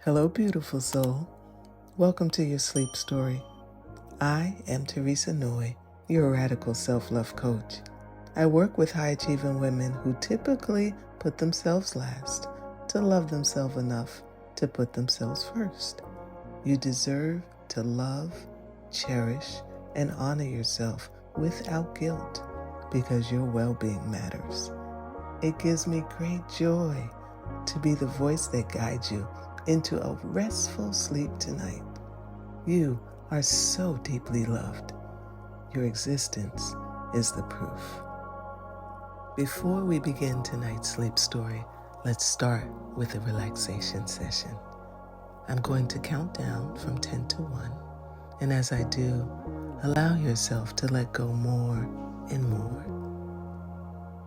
Hello, beautiful soul. Welcome to your sleep story. I am Teresa Noy, your radical self-love coach. I work with high-achieving women who typically put themselves last to love themselves enough to put themselves first. You deserve to love, cherish, and honor yourself without guilt because your well-being matters. It gives me great joy to be the voice that guides you into a restful sleep tonight. You are so deeply loved. Your existence is the proof. Before we begin tonight's sleep story, let's start with a relaxation session. I'm going to count down from 10 to 1, and as I do, allow yourself to let go more and more.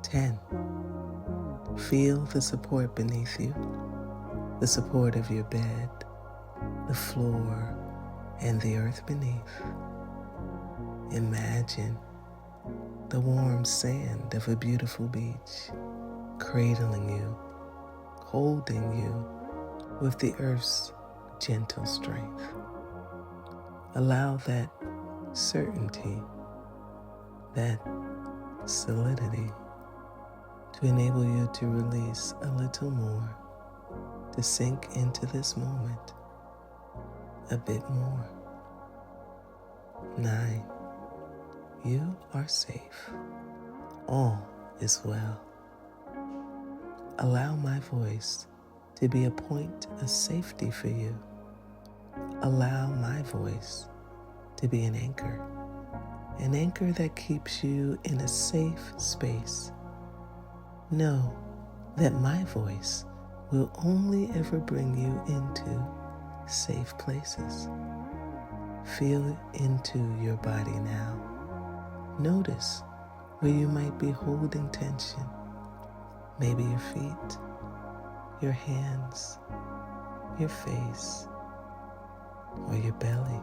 10. Feel the support beneath you, the support of your bed, the floor, and the earth beneath. Imagine the warm sand of a beautiful beach, cradling you, holding you with the earth's gentle strength. Allow that certainty, that solidity, to enable you to release a little more, to sink into this moment a bit more. 9. You are safe. All is well. Allow my voice to be a point of safety for you. Allow my voice to be an anchor that keeps you in a safe space. Know that my voice will only ever bring you into safe places. Feel into your body now. Notice where you might be holding tension. Maybe your feet, your hands, your face, or your belly.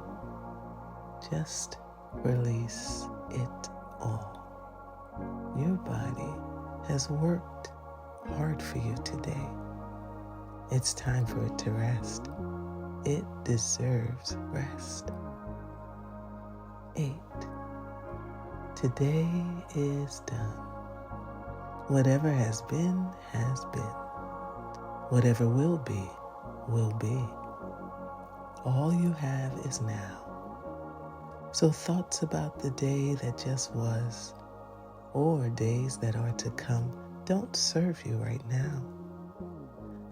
Just release it all. Your body has worked hard for you today. It's time for it to rest. It deserves rest. 8. Today is done. Whatever has been, has been. Whatever will be, will be. All you have is now. So thoughts about the day that just was, or days that are to come, don't serve you right now.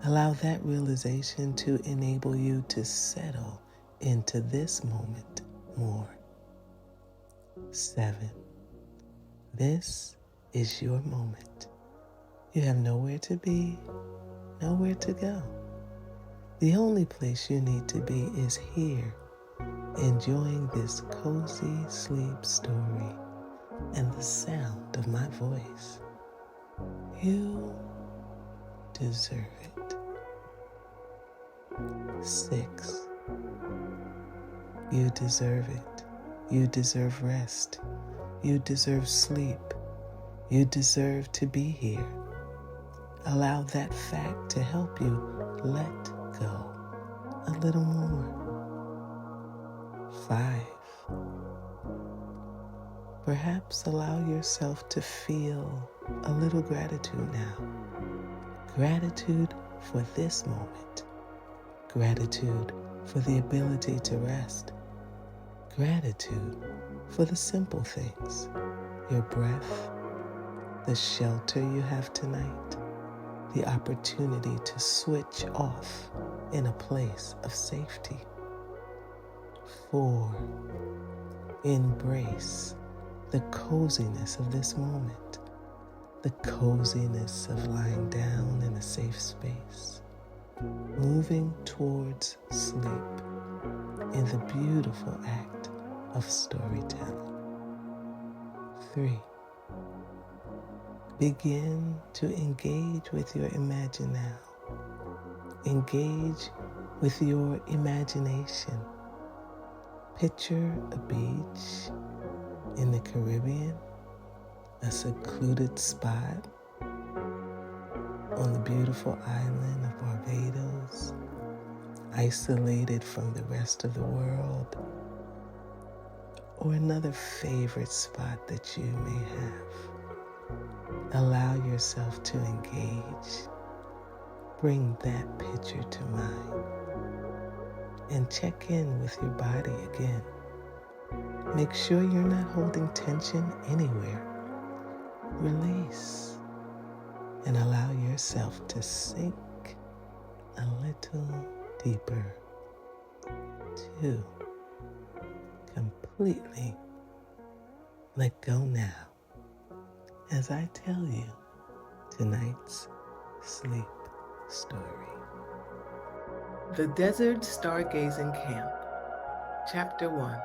Allow that realization to enable you to settle into this moment more. 7. This is your moment. You have nowhere to be, nowhere to go. The only place you need to be is here, enjoying this cozy sleep story and the sound of my voice. You deserve it. 6. You deserve it. You deserve rest. You deserve sleep. You deserve to be here. Allow that fact to help you let go a little more. 5. Perhaps allow yourself to feel a little gratitude now. Gratitude for this moment. Gratitude for the ability to rest. Gratitude for the simple things. Your breath, the shelter you have tonight, the opportunity to switch off in a place of safety. 4. Embrace the coziness of this moment, the coziness of lying down in a safe space, moving towards sleep in the beautiful act of storytelling. 3. Begin to engage with your imagine now. Engage with your imagination. Picture a beach in the Caribbean, a secluded spot on the beautiful island of Barbados, isolated from the rest of the world, or another favorite spot that you may have. Allow yourself to engage. Bring that picture to mind and check in with your body again. Make sure you're not holding tension anywhere. Release and allow yourself to sink a little deeper to completely let go now as I tell you tonight's sleep story. The Desert Stargazing Camp, Chapter 1,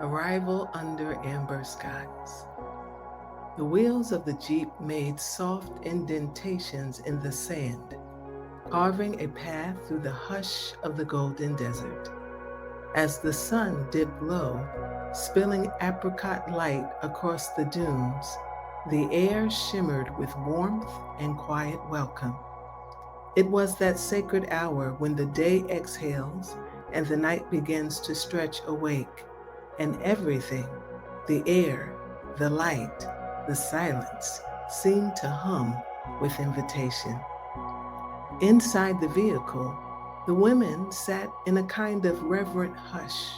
Arrival Under Amber Skies. The wheels of the Jeep made soft indentations in the sand, carving a path through the hush of the golden desert. As the sun dipped low, spilling apricot light across the dunes, the air shimmered with warmth and quiet welcome. It was that sacred hour when the day exhales and the night begins to stretch awake, and everything, the air, the light, the silence, seemed to hum with invitation. Inside the vehicle, the women sat in a kind of reverent hush.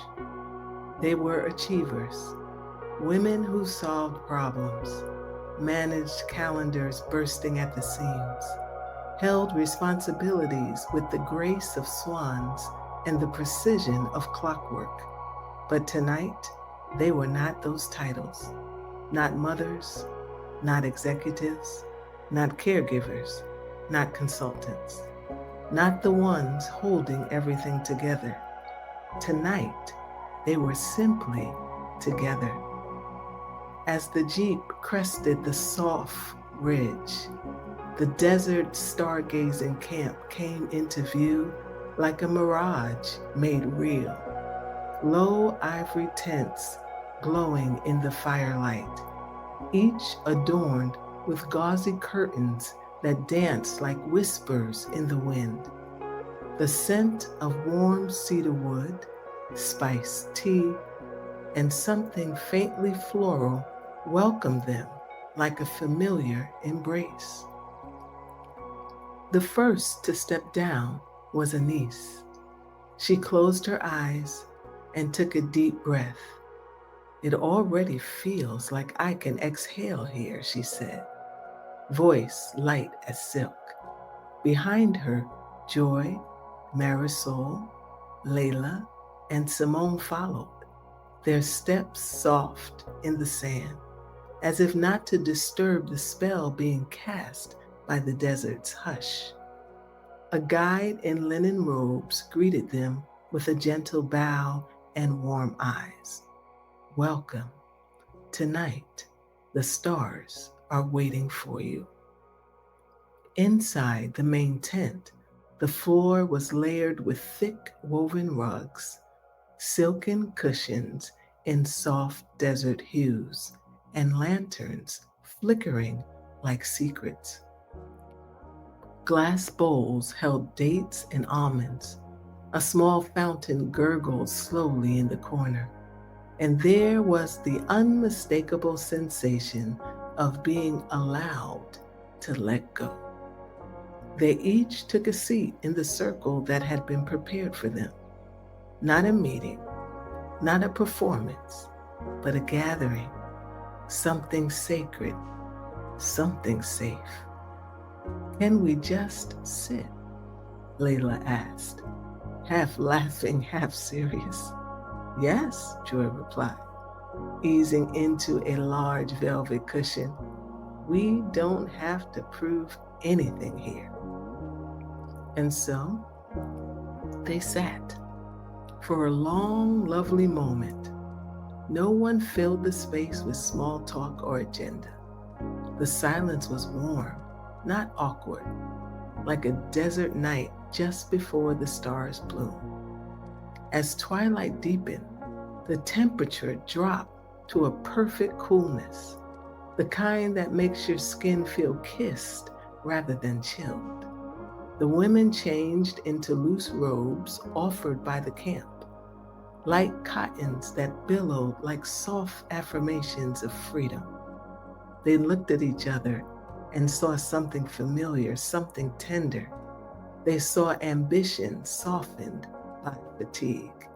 They were achievers, women who solved problems, managed calendars bursting at the seams, held responsibilities with the grace of swans and the precision of clockwork. But tonight, they were not those titles, not mothers, not executives, not caregivers, not consultants, not the ones holding everything together. Tonight, they were simply together. As the Jeep crested the soft ridge, the desert stargazing camp came into view like a mirage made real. Low ivory tents glowing in the firelight, each adorned with gauzy curtains that danced like whispers in the wind. The scent of warm cedar wood, spiced tea, and something faintly floral welcomed them like a familiar embrace. The first to step down was Anise. She closed her eyes and took a deep breath. "It already feels like I can exhale here," she said, voice light as silk. Behind her, Joy, Marisol, Layla, and Simone followed, their steps soft in the sand, as if not to disturb the spell being cast by the desert's hush. A guide in linen robes greeted them with a gentle bow and warm eyes. "Welcome. Tonight, the stars are waiting for you." Inside the main tent, the floor was layered with thick woven rugs, silken cushions in soft desert hues, and lanterns flickering like secrets. Glass bowls held dates and almonds. A small fountain gurgled slowly in the corner, and there was the unmistakable sensation of being allowed to let go. They each took a seat in the circle that had been prepared for them. Not a meeting, not a performance, but a gathering, something sacred, something safe. "Can we just sit?" Layla asked, half laughing, half serious. "Yes," Joy replied, easing into a large velvet cushion. "We don't have to prove anything here." And so they sat for a long, lovely moment. No one filled the space with small talk or agenda. The silence was warm, not awkward, like a desert night just before the stars bloom. As twilight deepened, the temperature dropped to a perfect coolness, the kind that makes your skin feel kissed rather than chilled. The women changed into loose robes offered by the camp, light cottons that billowed like soft affirmations of freedom. They looked at each other and saw something familiar, something tender. They saw ambition softened by fatigue,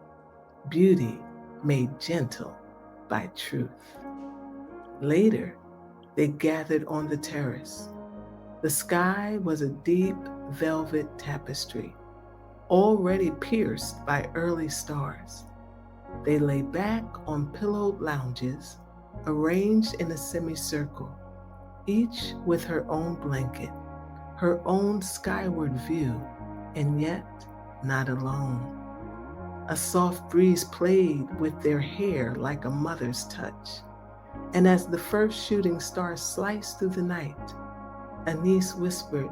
beauty made gentle by truth. Later, they gathered on the terrace. The sky was a deep velvet tapestry, already pierced by early stars. They lay back on pillowed lounges, arranged in a semicircle, each with her own blanket, her own skyward view, and yet not alone. A soft breeze played with their hair like a mother's touch. And as the first shooting star sliced through the night, Anise whispered,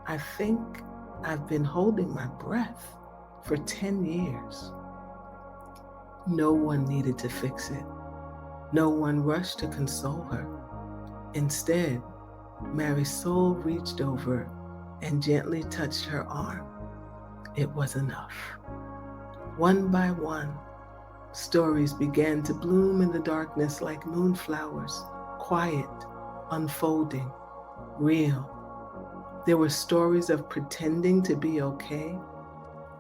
"I think I've been holding my breath for 10 years. No one needed to fix it. No one rushed to console her. Instead, Marisol reached over and gently touched her arm. It was enough. One by one, stories began to bloom in the darkness like moonflowers, quiet, unfolding, real. There were stories of pretending to be okay,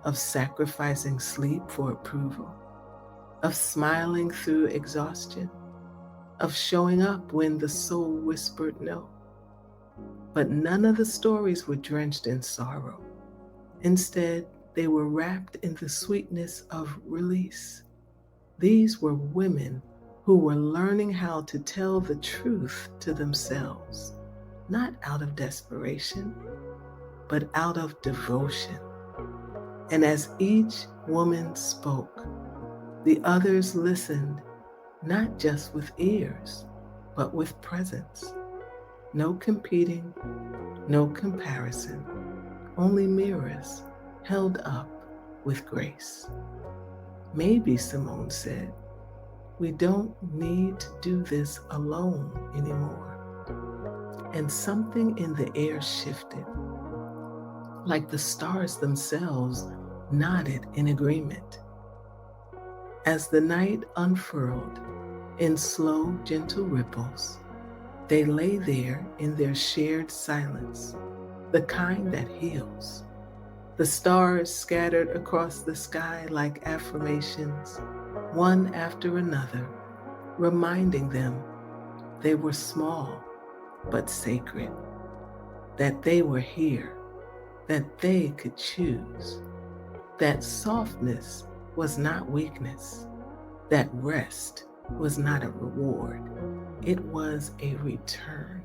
of sacrificing sleep for approval, of smiling through exhaustion, of showing up when the soul whispered no. But none of the stories were drenched in sorrow. Instead, they were wrapped in the sweetness of release. These were women who were learning how to tell the truth to themselves, not out of desperation, but out of devotion. And as each woman spoke, the others listened, not just with ears, but with presence. No competing, no comparison, only mirrors held up with grace. Maybe, Simone said, we don't need to do this alone anymore. And something in the air shifted, like the stars themselves nodded in agreement. As the night unfurled in slow, gentle ripples, they lay there in their shared silence, the kind that heals. The stars scattered across the sky like affirmations, one after another, reminding them they were small but sacred, that they were here, that they could choose, that softness was not weakness, that rest was not a reward, it was a return.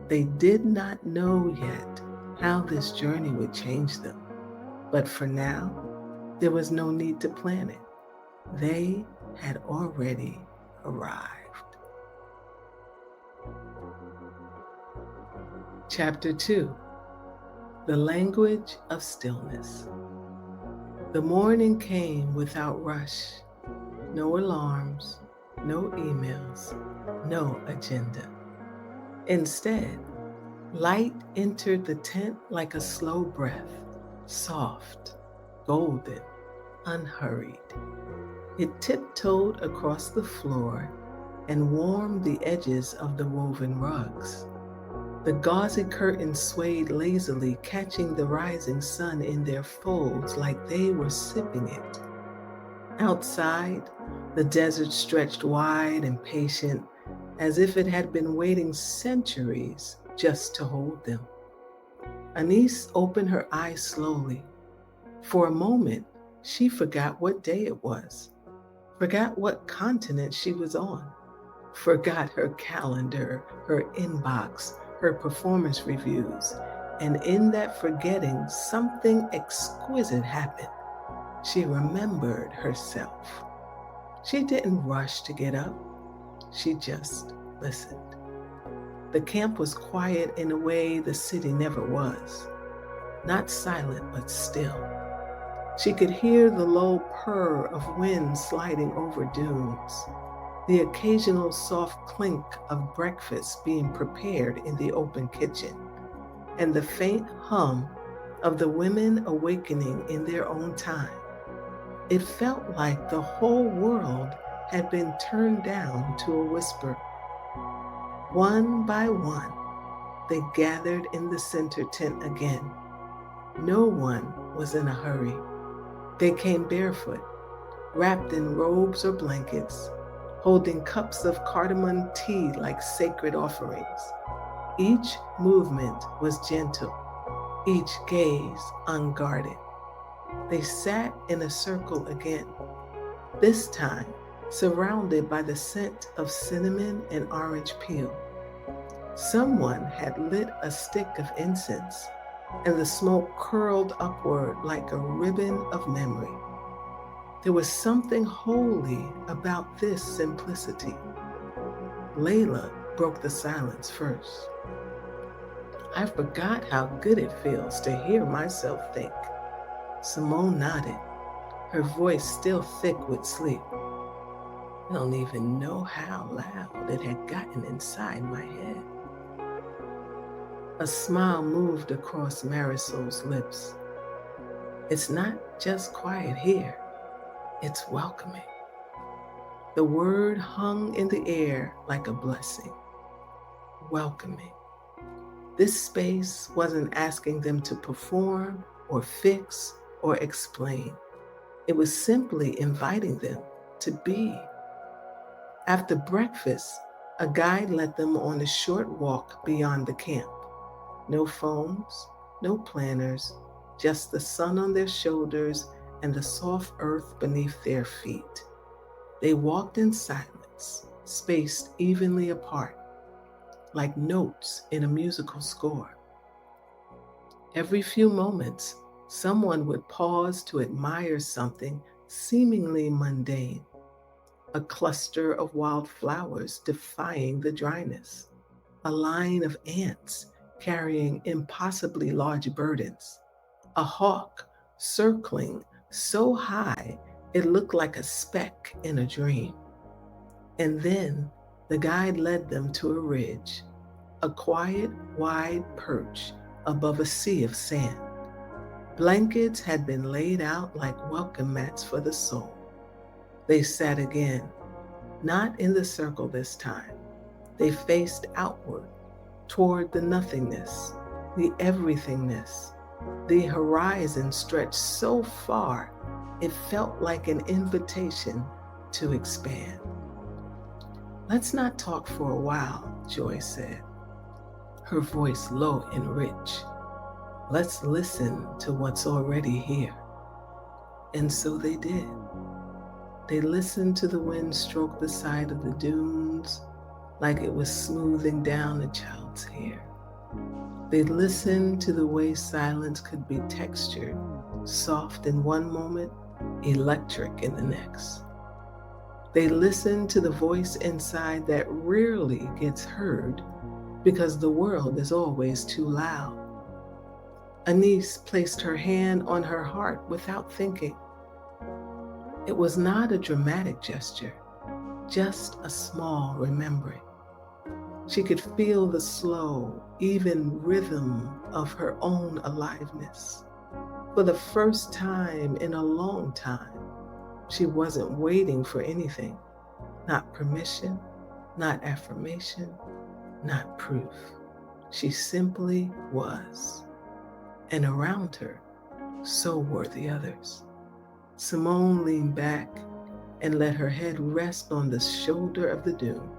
They did not know yet how this journey would change them, but for now, there was no need to plan it. They had already arrived. Chapter 2, The Language of Stillness. The morning came without rush, no alarms, no emails, no agenda. Instead, light entered the tent like a slow breath, soft, golden, unhurried. It tiptoed across the floor and warmed the edges of the woven rugs. The gauzy curtains swayed lazily, catching the rising sun in their folds like they were sipping it. Outside, the desert stretched wide and patient, as if it had been waiting centuries just to hold them. Anise opened her eyes slowly. For a moment, she forgot what day it was, forgot what continent she was on, forgot her calendar, her inbox, her performance reviews, and in that forgetting, something exquisite happened. She remembered herself. She didn't rush to get up. She just listened. The camp was quiet in a way the city never was. Not silent, but still. She could hear the low purr of wind sliding over dunes, the occasional soft clink of breakfast being prepared in the open kitchen, and the faint hum of the women awakening in their own time. It felt like the whole world had been turned down to a whisper. One by one, they gathered in the center tent again. No one was in a hurry. They came barefoot, wrapped in robes or blankets, holding cups of cardamom tea like sacred offerings. Each movement was gentle, each gaze unguarded. They sat in a circle again, this time surrounded by the scent of cinnamon and orange peel. Someone had lit a stick of incense, and the smoke curled upward like a ribbon of memory. There was something holy about this simplicity. Layla broke the silence first. I forgot how good it feels to hear myself think. Simone nodded, her voice still thick with sleep. I don't even know how loud it had gotten inside my head. A smile moved across Marisol's lips. It's not just quiet here, it's welcoming. The word hung in the air like a blessing. Welcoming. This space wasn't asking them to perform or fix or explain. It was simply inviting them to be. After breakfast, a guide led them on a short walk beyond the camp. No phones, no planners, just the sun on their shoulders and the soft earth beneath their feet. They walked in silence, spaced evenly apart, like notes in a musical score. Every few moments, someone would pause to admire something seemingly mundane, a cluster of wildflowers defying the dryness, a line of ants carrying impossibly large burdens, a hawk circling so high it looked like a speck in a dream. And then the guide led them to a ridge, a quiet, wide perch above a sea of sand. Blankets had been laid out like welcome mats for the soul. They sat again, not in the circle this time. They faced outward, toward the nothingness, the everythingness. The horizon stretched so far, it felt like an invitation to expand. Let's not talk for a while, Joy said, her voice low and rich. Let's listen to what's already here. And so they did. They listened to the wind stroke the side of the dunes like it was smoothing down a child's hair. They listened to the way silence could be textured, soft in one moment, electric in the next. They listened to the voice inside that rarely gets heard because the world is always too loud. Anise placed her hand on her heart without thinking. It was not a dramatic gesture, just a small remembering. She could feel the slow, even rhythm of her own aliveness. For the first time in a long time, she wasn't waiting for anything, not permission, not affirmation, not proof. She simply was. And around her, so were the others. Simone leaned back and let her head rest on the shoulder of the dune.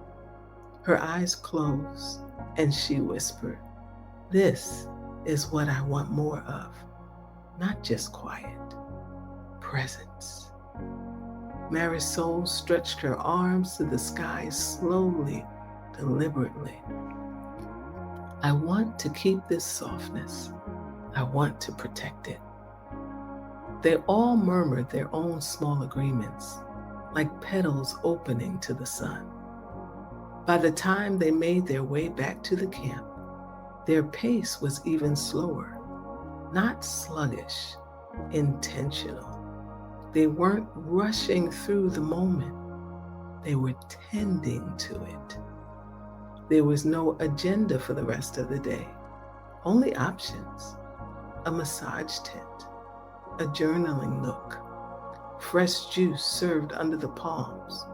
Her eyes closed, and she whispered, "This is what I want more of, not just quiet, presence." Marisol stretched her arms to the sky slowly, deliberately. "I want to keep this softness. I want to protect it." They all murmured their own small agreements, like petals opening to the sun. By the time they made their way back to the camp, their pace was even slower, not sluggish, intentional. They weren't rushing through the moment. They were tending to it. There was no agenda for the rest of the day, only options. a massage tent, a journaling nook, fresh juice served under the palms.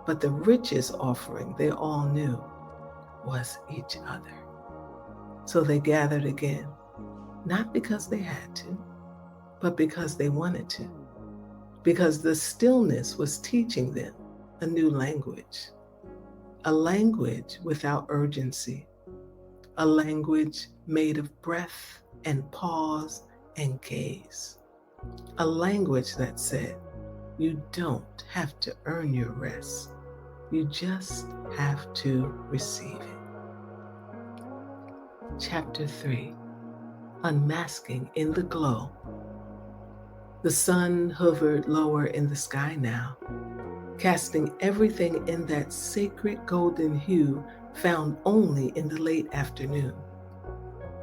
But the richest offering they all knew was each other. So they gathered again, not because they had to, but because they wanted to. Because the stillness was teaching them a new language, a language without urgency, a language made of breath and pause and gaze, a language that said, you don't have to earn your rest, you just have to receive it. Chapter 3, Unmasking in the Glow. The sun hovered lower in the sky now, casting everything in that sacred golden hue found only in the late afternoon.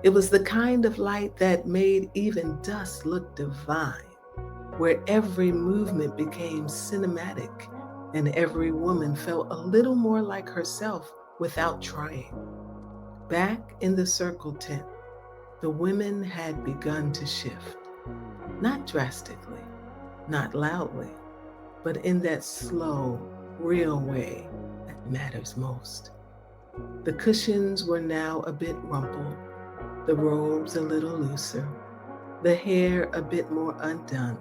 It was the kind of light that made even dust look divine, where every movement became cinematic and every woman felt a little more like herself without trying. Back in the circle tent, the women had begun to shift, not drastically, not loudly, but in that slow, real way that matters most. The cushions were now a bit rumpled, the robes a little looser, the hair a bit more undone.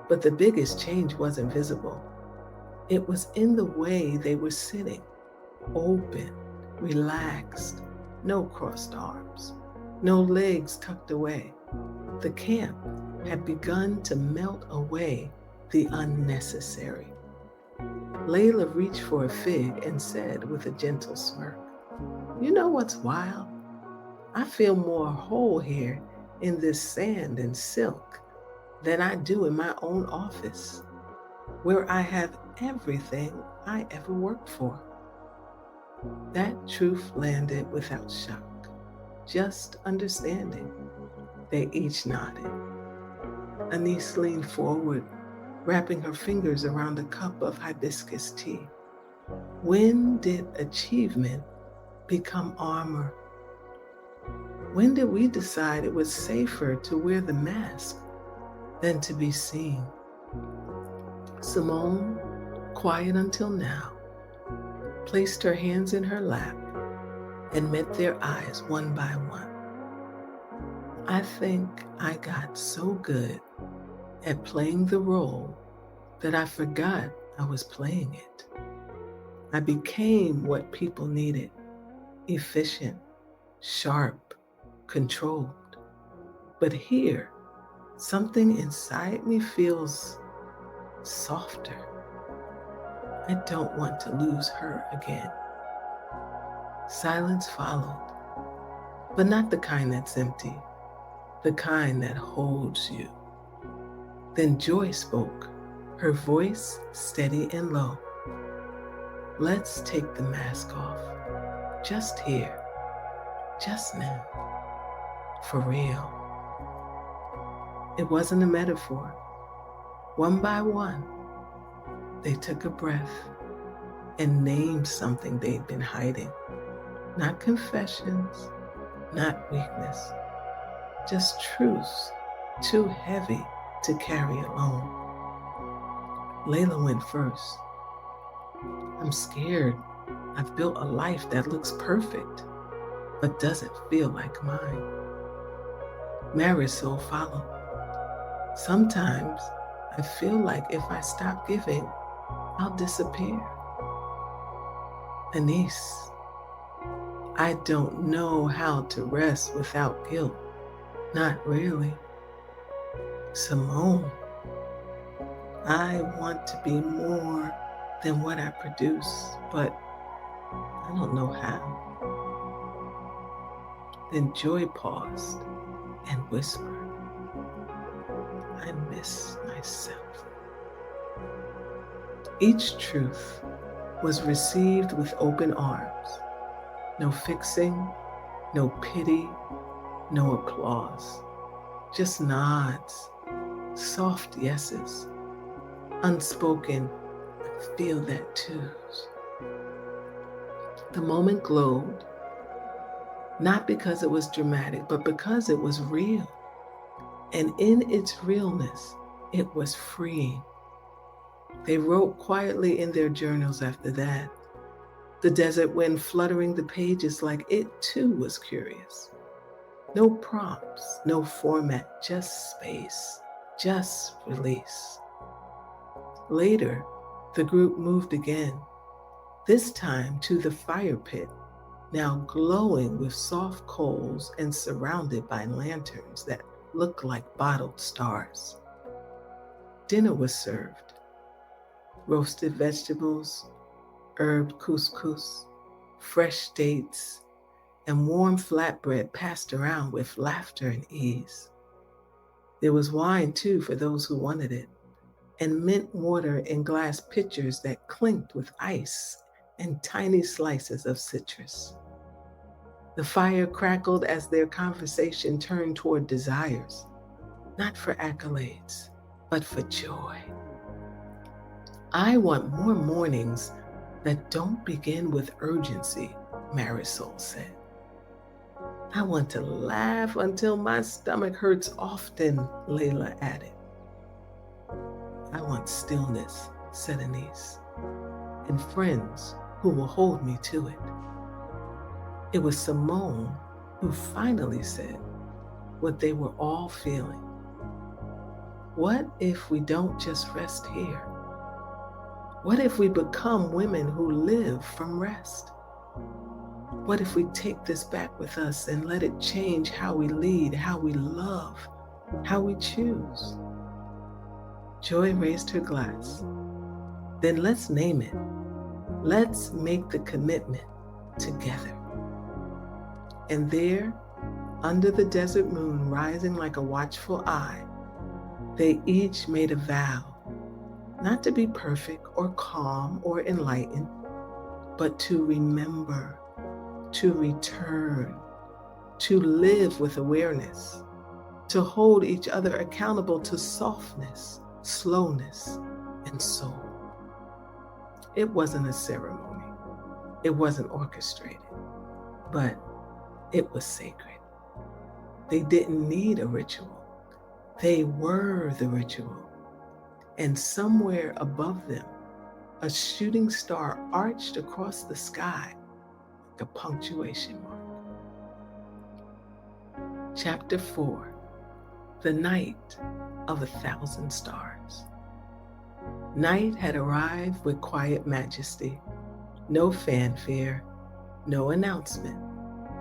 But the biggest change wasn't visible. It was in the way they were sitting, open, relaxed, no crossed arms, no legs tucked away. The camp had begun to melt away the unnecessary. Layla reached for a fig and said with a gentle smirk, you know what's wild? I feel more whole here in this sand and silk than I do in my own office, where I have everything I ever worked for. That truth landed without shock, just understanding. They each nodded. Anise leaned forward, wrapping her fingers around a cup of hibiscus tea. When did achievement become armor? When did we decide it was safer to wear the mask than to be seen? Simone, quiet until now, placed her hands in her lap and met their eyes one by one. I think I got so good at playing the role that I forgot I was playing it. I became what people needed, efficient, sharp, controlled. But here, something inside me feels softer. I don't want to lose her again. Silence followed, but not the kind that's empty, the kind that holds you. Then Joy spoke, her voice steady and low. Let's take the mask off, just here, just now, for real. It wasn't a metaphor. One by one, they took a breath and named something they'd been hiding. Not confessions, not weakness, just truths too heavy to carry alone. Layla went first. I'm scared. I've built a life that looks perfect, but doesn't feel like mine. Marisol followed. Sometimes I feel like if I stop giving, I'll disappear. Anise, I don't know how to rest without guilt. Not really. Simone, I want to be more than what I produce, but I don't know how. Then Joy paused and whispered, I miss myself. Each truth was received with open arms. No fixing, no pity, no applause. Just nods, soft yeses, unspoken, I feel that too. The moment glowed, not because it was dramatic, but because it was real. And in its realness, it was freeing. They wrote quietly in their journals after that, the desert wind fluttering the pages like it too was curious. No prompts, no format, just space, just release. Later, the group moved again, this time to the fire pit, now glowing with soft coals and surrounded by lanterns that looked like bottled stars. Dinner was served: roasted vegetables, herb couscous, fresh dates, and warm flatbread passed around with laughter and ease. There was wine too for those who wanted it, and mint water in glass pitchers that clinked with ice and tiny slices of citrus. The fire crackled as their conversation turned toward desires, not for accolades, but for joy. I want more mornings that don't begin with urgency, Marisol said. I want to laugh until my stomach hurts often, Layla added. I want stillness, said Anise, and friends who will hold me to it. It was Simone who finally said what they were all feeling. What if we don't just rest here? What if we become women who live from rest? What if we take this back with us and let it change how we lead, how we love, how we choose? Joy raised her glass. Then let's name it. Let's make the commitment together. And there, under the desert moon rising like a watchful eye, they each made a vow, not to be perfect or calm or enlightened, but to remember, to return, to live with awareness, to hold each other accountable to softness, slowness, and soul. It wasn't a ceremony. It wasn't orchestrated, but it was sacred. They didn't need a ritual. They were the ritual. And somewhere above them, a shooting star arched across the sky like a punctuation mark. Chapter 4, The Night of 1,000 Stars. Night had arrived with quiet majesty. No fanfare, no announcement,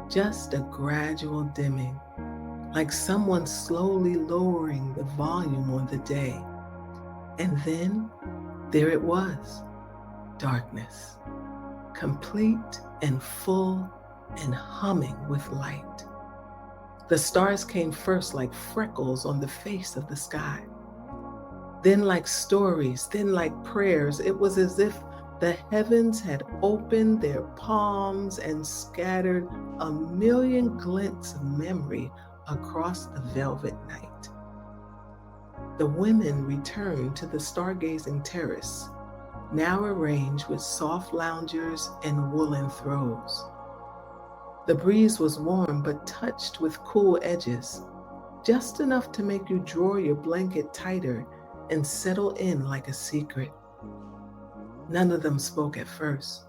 just a gradual dimming, like someone slowly lowering the volume on the day. And then there it was, darkness, complete and full and humming with light. The stars came first like freckles on the face of the sky. Then like stories, then like prayers. It was as if the heavens had opened their palms and scattered a million glints of memory across the velvet night. The women returned to the stargazing terrace, now arranged with soft loungers and woolen throws. The breeze was warm but touched with cool edges, just enough to make you draw your blanket tighter and settle in like a secret. None of them spoke at first.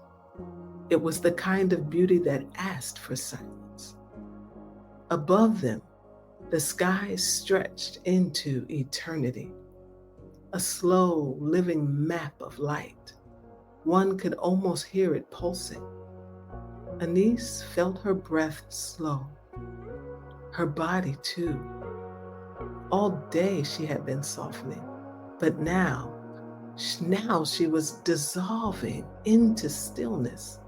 It was the kind of beauty that asked for silence. Above them, the sky stretched into eternity, a slow, living map of light. One could almost hear it pulsing. Anise felt her breath slow, her body too. All day she had been softening, but now she was dissolving into stillness.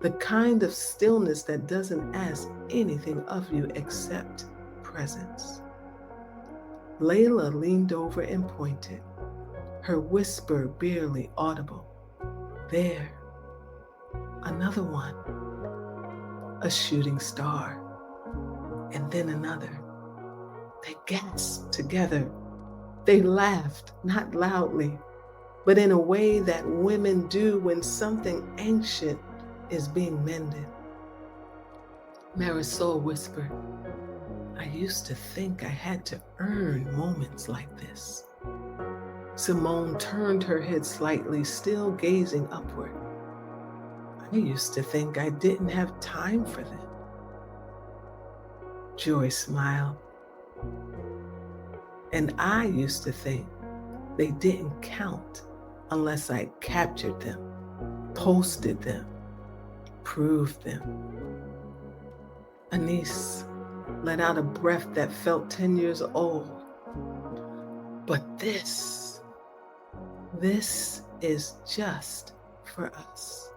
The kind of stillness that doesn't ask anything of you except presence. Layla leaned over and pointed, her whisper barely audible. There, another one, a shooting star, and then another. They gasped together. They laughed, not loudly, but in a way that women do when something ancient is being mended. Marisol whispered, I used to think I had to earn moments like this. Simone turned her head slightly, still gazing upward. I used to think I didn't have time for them. Joy smiled. And I used to think they didn't count unless I captured them, posted them, proved them. Anise let out a breath that felt 10 years old. But this is just for us.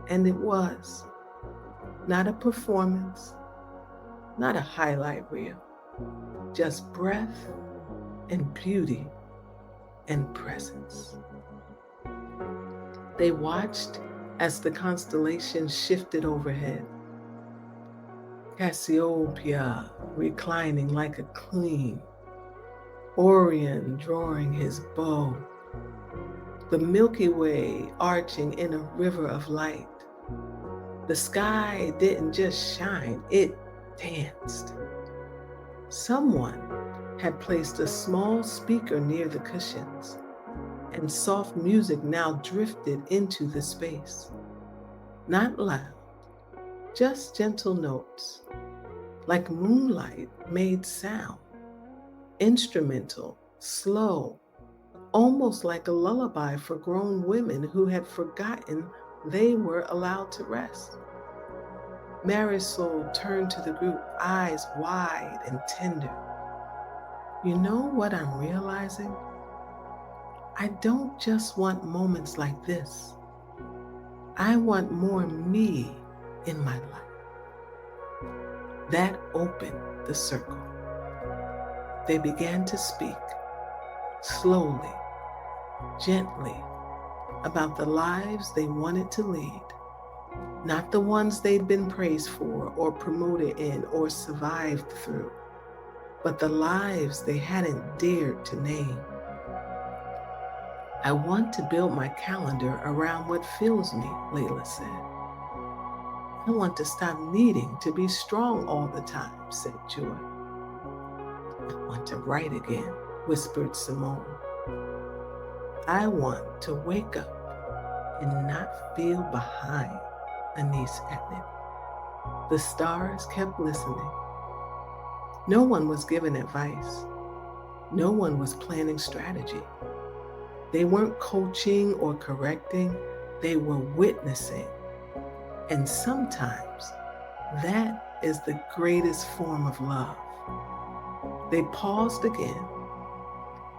And it was not a performance, not a highlight reel, just breath and beauty and presence. They watched as the constellations shifted overhead. Cassiopeia reclining like a queen, Orion drawing his bow, the Milky Way arching in a river of light. The sky didn't just shine, it danced. Someone had placed a small speaker near the cushions, and soft music now drifted into the space. Not loud, just gentle notes, like moonlight made sound, instrumental, slow, almost like a lullaby for grown women who had forgotten they were allowed to rest. Marisol turned to the group, eyes wide and tender. You know what I'm realizing? I don't just want moments like this. I want more me in my life. That opened the circle. They began to speak, slowly, gently, about the lives they wanted to lead, not the ones they'd been praised for or promoted in or survived through, but the lives they hadn't dared to name. I want to build my calendar around what fills me, Layla said. I want to stop needing to be strong all the time, said Joy. I want to write again, whispered Simone. I want to wake up and not feel behind, Anise added. The stars kept listening. No one was giving advice. No one was planning strategy. They weren't coaching or correcting. They were witnessing. And sometimes that is the greatest form of love. They paused again.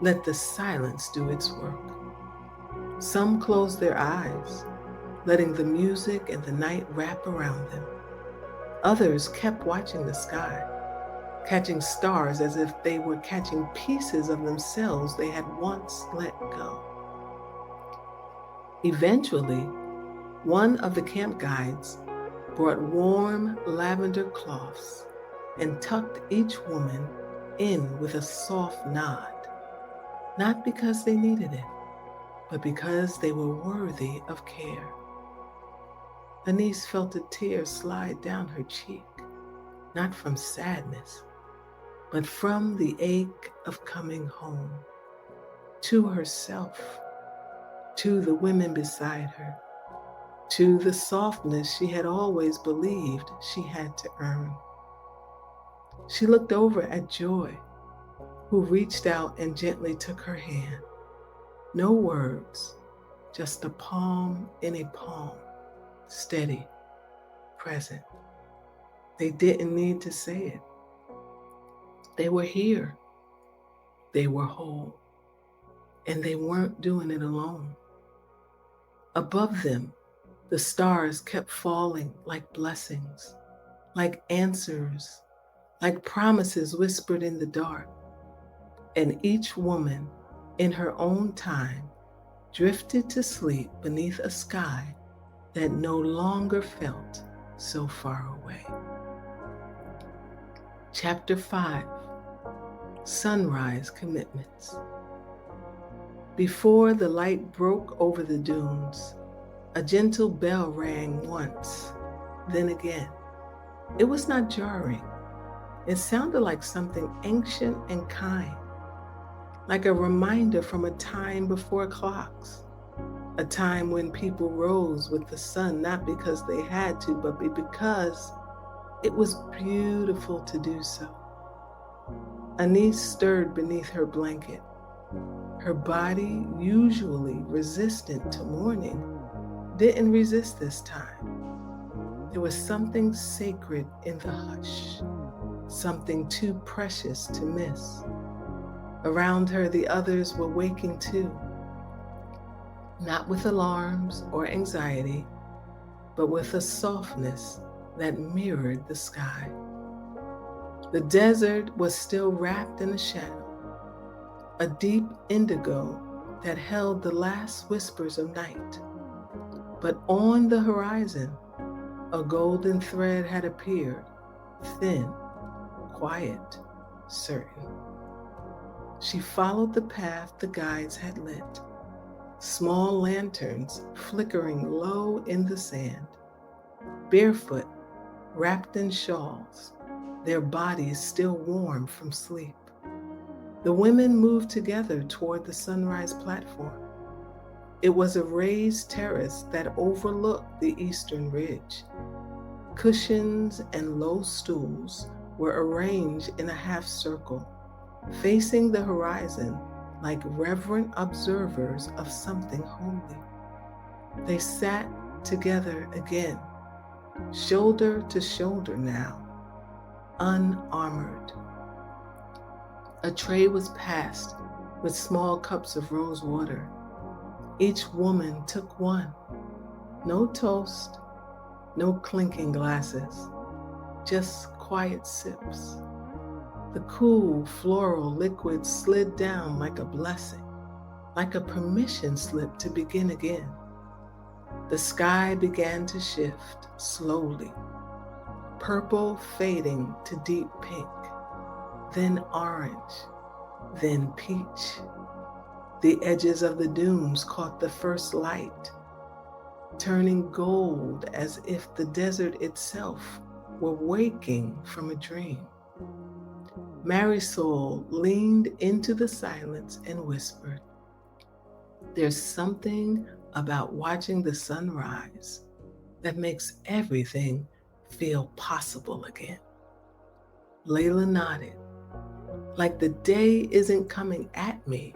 Let the silence do its work. Some closed their eyes, letting the music and the night wrap around them. Others kept watching the sky, catching stars as if they were catching pieces of themselves they had once let go. Eventually, one of the camp guides brought warm lavender cloths and tucked each woman in with a soft nod, not because they needed it, but because they were worthy of care. Anise felt a tear slide down her cheek, not from sadness, but from the ache of coming home, to herself, to the women beside her, to the softness she had always believed she had to earn. She looked over at Joy, who reached out and gently took her hand. No words, just a palm in a palm, steady, present. They didn't need to say it. They were here. They were whole. And they weren't doing it alone. Above them, the stars kept falling like blessings, like answers, like promises whispered in the dark. And each woman, in her own time, drifted to sleep beneath a sky that no longer felt so far away. Chapter 5, Sunrise Commitments. Before the light broke over the dunes, a gentle bell rang once, then again. It was not jarring. It sounded like something ancient and kind, like a reminder from a time before clocks, a time when people rose with the sun not because they had to, but because it was beautiful to do so. Anise stirred beneath her blanket. Her body, usually resistant to morning, didn't resist this time. There was something sacred in the hush, something too precious to miss. Around her, the others were waking too, not with alarms or anxiety, but with a softness that mirrored the sky. The desert was still wrapped in a shadow, a deep indigo that held the last whispers of night. But on the horizon, a golden thread had appeared, thin, quiet, certain. She followed the path the guides had lit, small lanterns flickering low in the sand. Barefoot, wrapped in shawls, their bodies still warm from sleep. The women moved together toward the sunrise platform. It was a raised terrace that overlooked the eastern ridge. Cushions and low stools were arranged in a half circle, facing the horizon like reverent observers of something holy. They sat together again, shoulder to shoulder now, unarmored. A tray was passed with small cups of rose water. Each woman took one. No toast, no clinking glasses, just quiet sips. The cool floral liquid slid down like a blessing, like a permission slip to begin again. The sky began to shift slowly, purple fading to deep pink, then orange, then peach. The edges of the dunes caught the first light, turning gold as if the desert itself were waking from a dream. Marisol leaned into the silence and whispered, "There's something about watching the sun rise that makes everything feel possible again." Layla nodded, like the day isn't coming at me,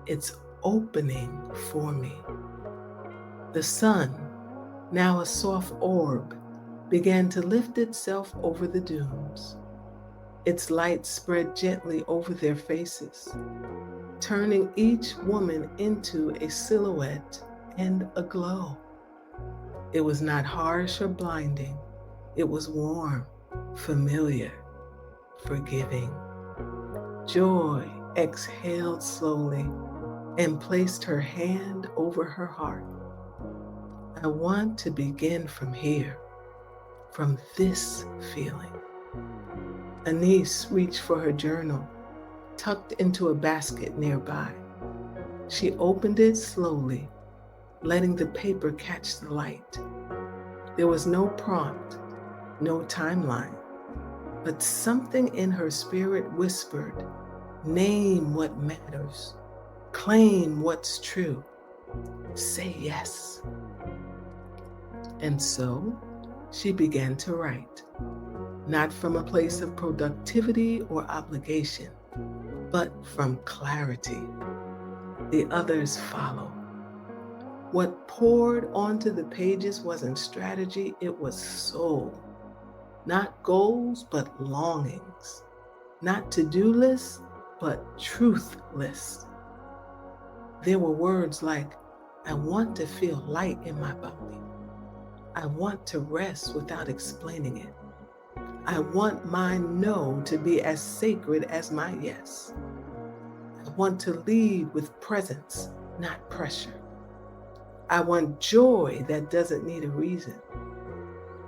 it's opening for me. The sun, now a soft orb, began to lift itself over the dunes. Its light spread gently over their faces, turning each woman into a silhouette and a glow. It was not harsh or blinding. It was warm, familiar, forgiving. Joy exhaled slowly and placed her hand over her heart. "I want to begin from here, from this feeling." Anise reached for her journal, tucked into a basket nearby. She opened it slowly, letting the paper catch the light. There was no prompt, no timeline, but something in her spirit whispered, "Name what matters, claim what's true, say yes." And so she began to write, not from a place of productivity or obligation, but from clarity. The others followed. What poured onto the pages wasn't strategy, it was soul. Not goals, but longings. Not to-do lists, but truth lists. There were words like, "I want to feel light in my body. I want to rest without explaining it. I want my no to be as sacred as my yes. I want to lead with presence, not pressure. I want joy that doesn't need a reason.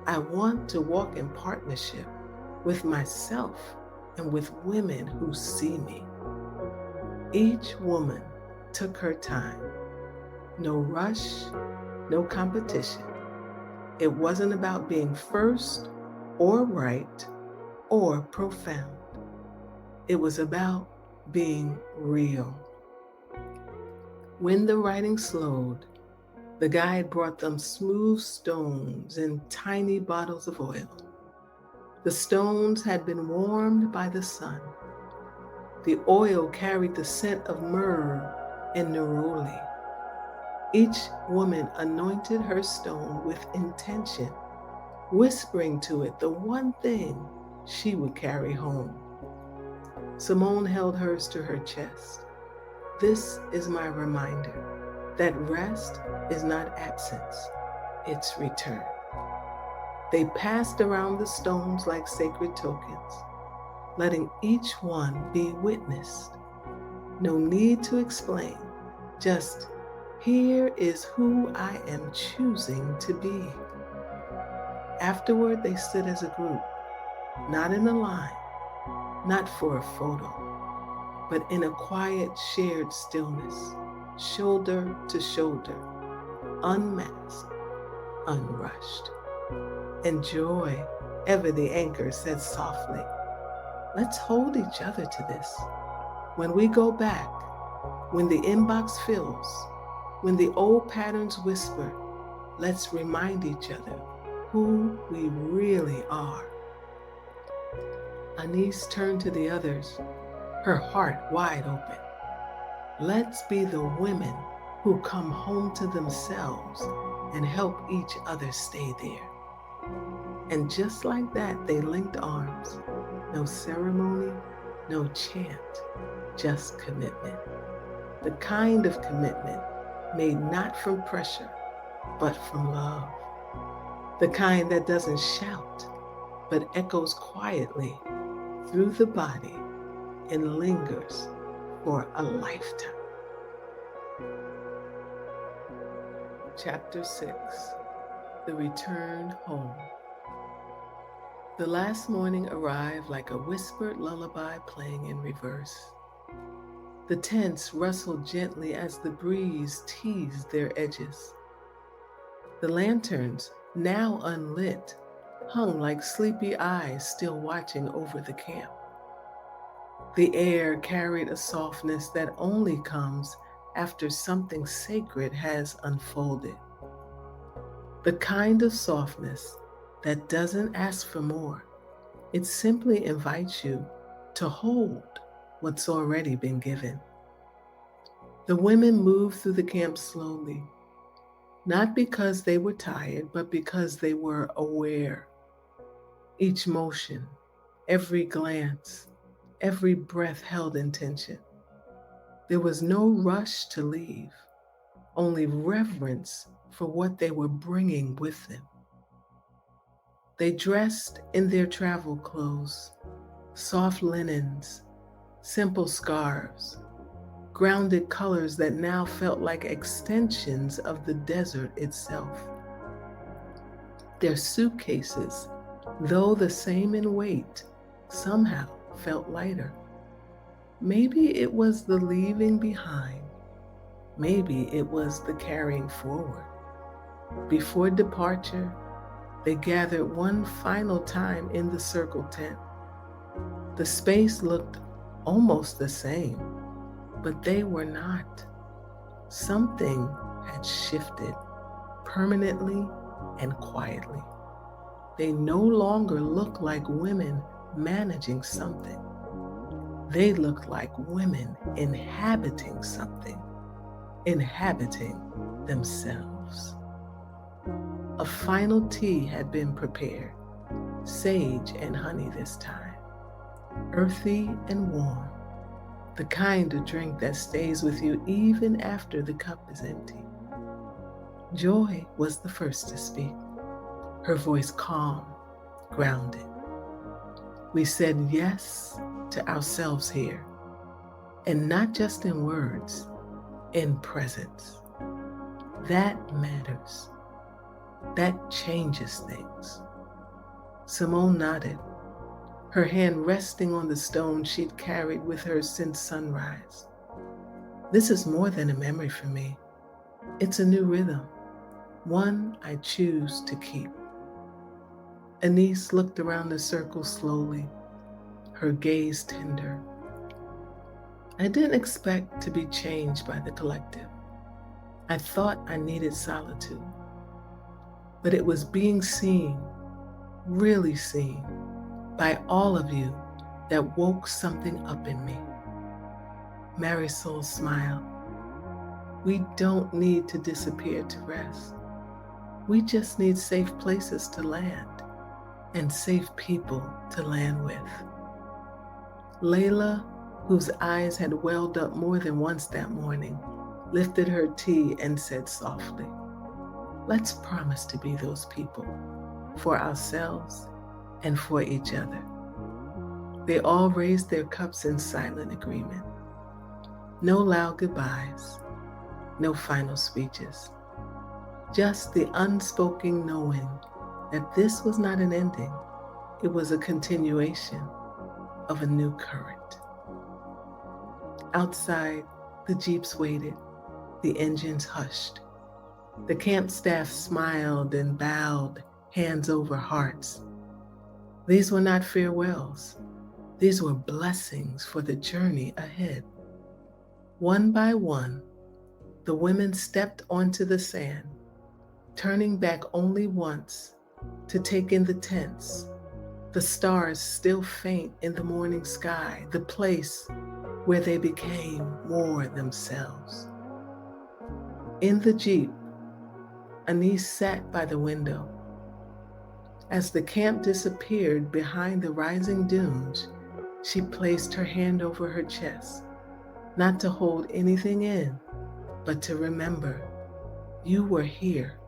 I want to walk in partnership with myself and with women who see me." Each woman took her time. No rush, no competition. It wasn't about being first or right, or profound. It was about being real. When the writing slowed, the guide brought them smooth stones and tiny bottles of oil. The stones had been warmed by the sun. The oil carried the scent of myrrh and neroli. Each woman anointed her stone with intention, whispering to it the one thing she would carry home. Simone held hers to her chest. This is my reminder that rest is not absence, it's return. They passed around the stones like sacred tokens, letting each one be witnessed. No need to explain, just here is who I am choosing to be. Afterward, they stood as a group, not in a line, not for a photo, but in a quiet, shared stillness, shoulder to shoulder, unmasked, unrushed. And Joy, ever the anchor, said softly, let's hold each other to this. When we go back, when the inbox fills, when the old patterns whisper, let's remind each other who we really are. Anise turned to the others, her heart wide open. Let's be the women who come home to themselves and help each other stay there. And just like that, they linked arms. No ceremony, no chant, just commitment. The kind of commitment made not from pressure, but from love. The kind that doesn't shout, but echoes quietly through the body and lingers for a lifetime. Chapter 6, The Return Home. The last morning arrived like a whispered lullaby playing in reverse. The tents rustled gently as the breeze teased their edges. The lanterns, now unlit, hung like sleepy eyes still watching over the camp. The air carried a softness that only comes after something sacred has unfolded. The kind of softness that doesn't ask for more. It simply invites you to hold what's already been given. The women moved through the camp slowly, not because they were tired, but because they were aware. Each motion, every glance, every breath held intention. There was no rush to leave, only reverence for what they were bringing with them. They dressed in their travel clothes, soft linens, simple scarves, grounded colors that now felt like extensions of the desert itself. Their suitcases, though the same in weight, somehow felt lighter. Maybe it was the leaving behind. Maybe it was the carrying forward. Before departure, they gathered one final time in the circle tent. The space looked almost the same, but they were not. Something had shifted permanently and quietly. They no longer looked like women managing something. They looked like women inhabiting something, inhabiting themselves. A final tea had been prepared, sage and honey this time, earthy and warm, the kind of drink that stays with you even after the cup is empty. Joy was the first to speak, her voice calm, grounded. We said yes to ourselves here, and not just in words, in presence. That matters. That changes things. Simone nodded, her hand resting on the stone she'd carried with her since sunrise. This is more than a memory for me. It's a new rhythm, one I choose to keep. Anise looked around the circle slowly, her gaze tender. I didn't expect to be changed by the collective. I thought I needed solitude, but it was being seen, really seen, by all of you that woke something up in me. Marisol smiled. We don't need to disappear to rest. We just need safe places to land and safe people to land with. Layla, whose eyes had welled up more than once that morning, lifted her tea and said softly, let's promise to be those people for ourselves and for each other. They all raised their cups in silent agreement. No loud goodbyes, no final speeches, just the unspoken knowing that this was not an ending, it was a continuation of a new current. Outside, the jeeps waited, the engines hushed. The camp staff smiled and bowed, hands over hearts. These were not farewells. These were blessings for the journey ahead. One by one, the women stepped onto the sand, turning back only once to take in the tents, the stars still faint in the morning sky, the place where they became more themselves. In the jeep, Anise sat by the window. As the camp disappeared behind the rising dunes, she placed her hand over her chest, not to hold anything in, but to remember, you were here,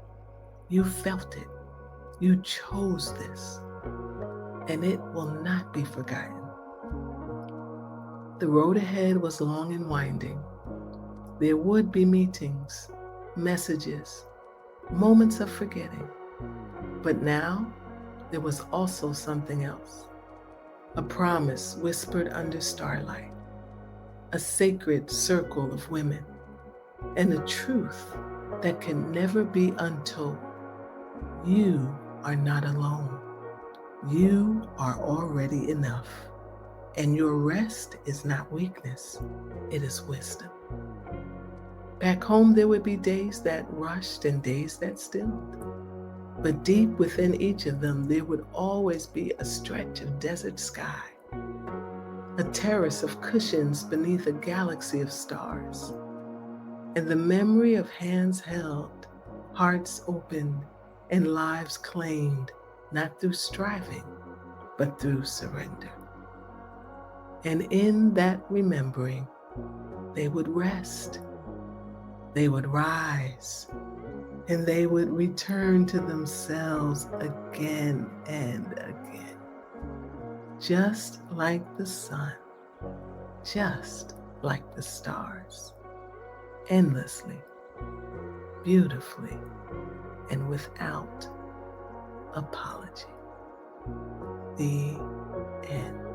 you felt it, you chose this, and it will not be forgotten. The road ahead was long and winding. There would be meetings, messages, moments of forgetting. But now, there was also something else. A promise whispered under starlight, a sacred circle of women, and a truth that can never be untold. You are not alone. You are already enough. And your rest is not weakness, it is wisdom. Back home, there would be days that rushed and days that stilled. But deep within each of them, there would always be a stretch of desert sky, a terrace of cushions beneath a galaxy of stars, and the memory of hands held, hearts opened, and lives claimed, not through striving, but through surrender. And in that remembering, they would rest, they would rise, and they would return to themselves again and again. Just like the sun, just like the stars, endlessly, beautifully, and without apology. The end.